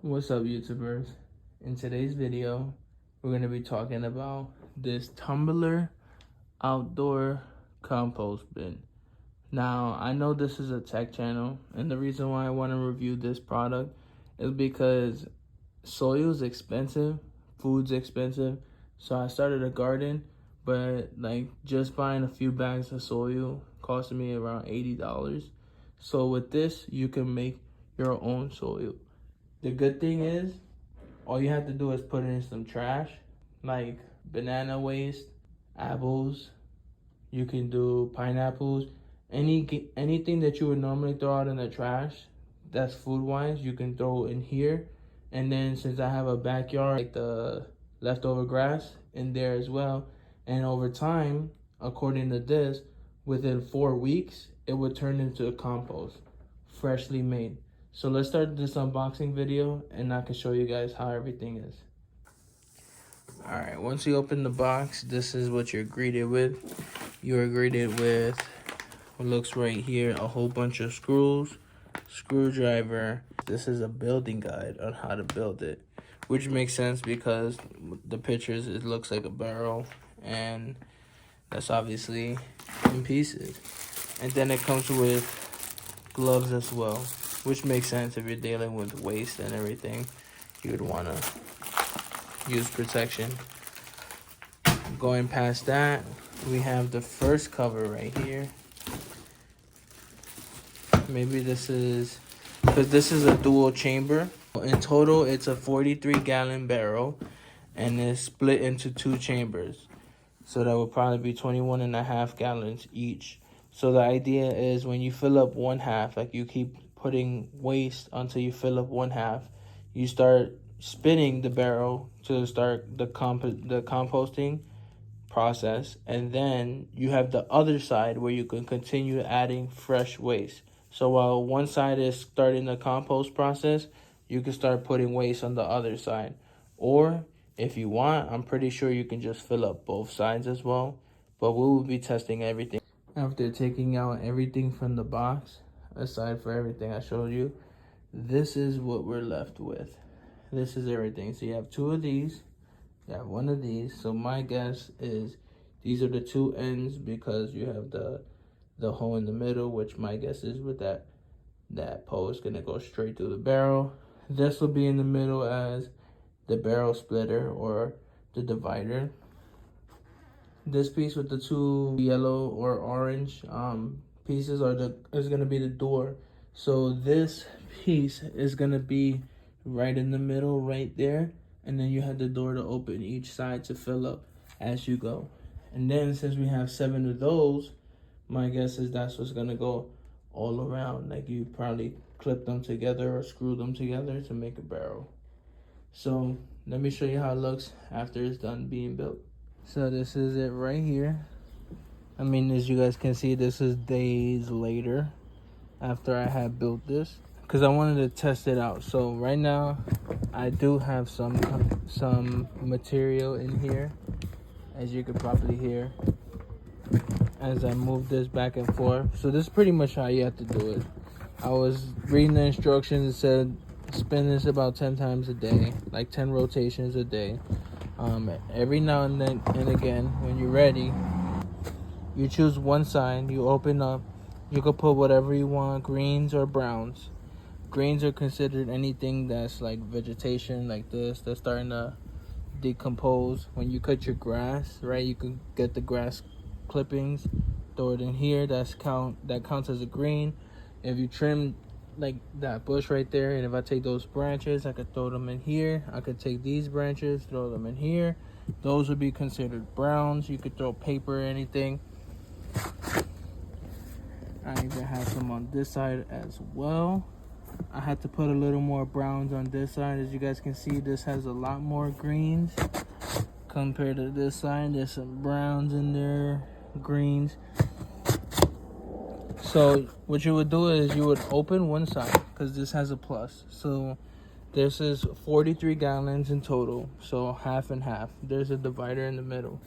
What's up, YouTubers? In today's video, we're going to be talking about this tumbler outdoor compost bin. Now, I know this is a tech channel, and the reason why I want to review this product is because soil is expensive, food's expensive, so I started a garden, but like just buying a few bags of soil cost me around $80. So with this, you can make your own soil. The good thing is, all you have to do is put in some trash, like banana waste, apples. You can do pineapples, anything that you would normally throw out in the trash. That's food wise. You can throw in here, and then since I have a backyard, like the leftover grass in there as well. And over time, according to this, within 4 weeks, it would turn into a compost, freshly made. So let's start this unboxing video and I can show you guys how everything is. Alright, once you open the box, this is what you're greeted with. You are greeted with what looks right here, a whole bunch of screws, screwdriver. This is a building guide on how to build it, which makes sense because the pictures, it looks like a barrel, and that's obviously in pieces. And then it comes with gloves as well, which makes sense if you're dealing with waste and everything. You would want to use protection. Going past that, we have the first cover right here. Maybe this is, because this is a dual chamber. In total, it's a 43-gallon barrel, and it's split into 2 chambers. So that would probably be 21.5 gallons each. So the idea is when you fill up one half, like you keep putting waste until you fill up one half, you start spinning the barrel to start the composting process, and then you have the other side where you can continue adding fresh waste. So while one side is starting the compost process, you can start putting waste on the other side. Or if you want, I'm pretty sure you can just fill up both sides as well, but we will be testing everything. After taking out everything from the box, aside for everything I showed you, this is what we're left with. This is everything. So you have 2 of these, you have 1 of these. So my guess is these are the 2 ends because you have the hole in the middle, which my guess is with that pole is gonna go straight through the barrel. This will be in the middle as the barrel splitter or the divider. This piece with the 2 yellow or orange pieces is gonna be the door. So this piece is gonna be right in the middle, right there, and then you have the door to open each side to fill up as you go. And then since we have 7 of those, my guess is that's what's gonna go all around. Like you probably clip them together or screw them together to make a barrel. So let me show you how it looks after it's done being built. So this is it right here. I mean, as you guys can see, this is days later after I had built this, because I wanted to test it out. So right now I do have some material in here, as you could probably hear as I move this back and forth. So this is pretty much how you have to do it. I was reading the instructions. It said spin this about 10 times a day, like 10 rotations a day. Every now and then and again, when you're ready, you choose one side, you open up, you can put whatever you want, greens or browns. Greens are considered anything that's like vegetation, like this, that's starting to decompose. When you cut your grass, right, you can get the grass clippings, throw it in here, that counts as a green. If you trim like that bush right there, and if I take those branches, I could throw them in here. I could take these branches, throw them in here. Those would be considered browns. You could throw paper or anything. I even have some on this side as well. I had to put a little more browns on this side. As you guys can see, this has a lot more greens compared to this side. There's some browns in there, greens. So what you would do is you would open one side, because this has a plus. So this is 43 gallons in total, so half and half. There's a divider in the middle.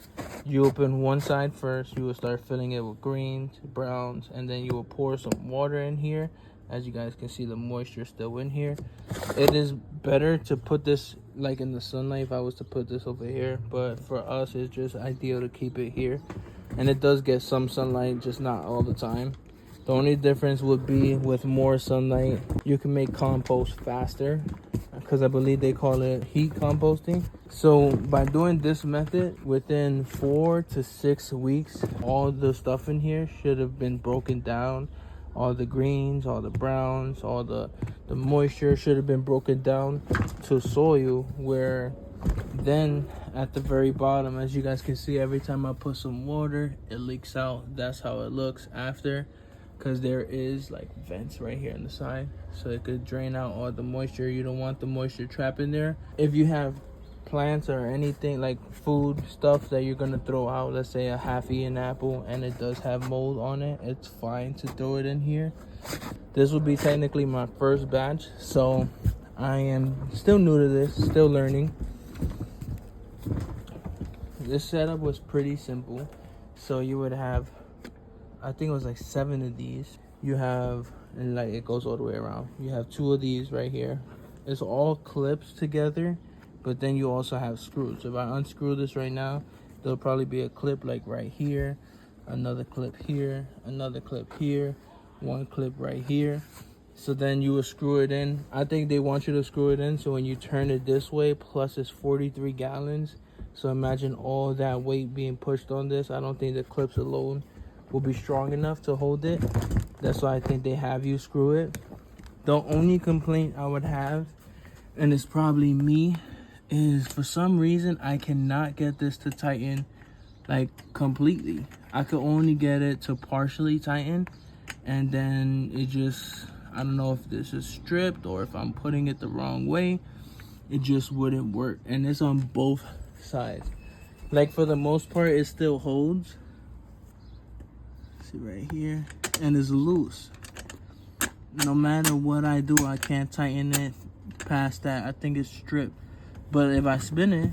You open one side first, you will start filling it with greens, browns, and then you will pour some water in here As you guys can see, the moisture still in here. It is better to put this like in the sunlight if I was to put this over here, but for us it's just ideal to keep it here. And it does get some sunlight, just not all the time. The only difference would be with more sunlight, you can make compost faster, because I believe they call it heat composting. So by doing this method, within 4 to 6 weeks, all the stuff in here should have been broken down. All the greens, all the browns, all the moisture should have been broken down to soil, where then at the very bottom, as you guys can see, every time I put some water, it leaks out. That's how it looks after, because there is like vents right here on the side, so it could drain out all the moisture. You don't want the moisture trapped in there. If you have plants or anything like food stuff that you're gonna throw out, let's say a half-eaten apple and it does have mold on it, it's fine to throw it in here. This will be technically my first batch, so I am still new to this, still learning. This setup was pretty simple. So you would have, I think it was like 7 of these. You have, and like it goes all the way around, you have 2 of these right here. It's all clips together, but then you also have screws. If I unscrew this right now, there'll probably be a clip like right here, another clip here, another clip here, one clip right here. So then you will screw it in. I think they want you to screw it in so when you turn it this way, plus it's 43 gallons. So imagine all that weight being pushed on this. I don't think the clips alone will be strong enough to hold it. That's why I think they have you screw it. The only complaint I would have, and it's probably me, is for some reason I cannot get this to tighten like completely. I could only get it to partially tighten, and then it just, I don't know if this is stripped or if I'm putting it the wrong way, it just wouldn't work. And it's on both sides. Like for the most part it still holds. See right here, and it's loose. No matter what I do, I can't tighten it past that. I think it's stripped. But if I spin it,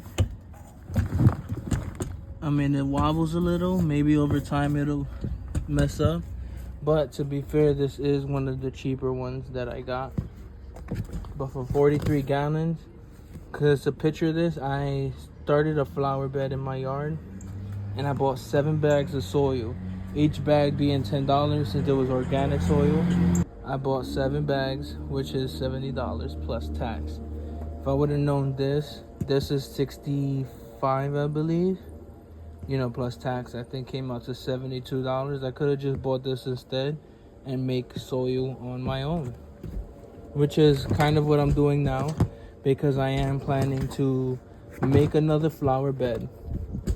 I mean, it wobbles a little. Maybe over time it'll mess up. But to be fair, this is one of the cheaper ones that I got. But for 43 gallons, because to picture this, I started a flower bed in my yard and I bought 7 bags of soil. Each bag being $10 since it was organic soil. I bought 7 bags, which is $70 plus tax. If I would have known this is 65, I believe. You know, plus tax, I think came out to $72. I could have just bought this instead and make soil on my own, which is kind of what I'm doing now, because I am planning to make another flower bed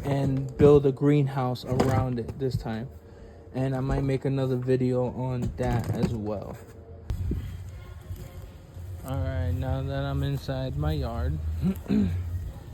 and build a greenhouse around it this time. And I might make another video on that as well. Alright, now that I'm inside my yard,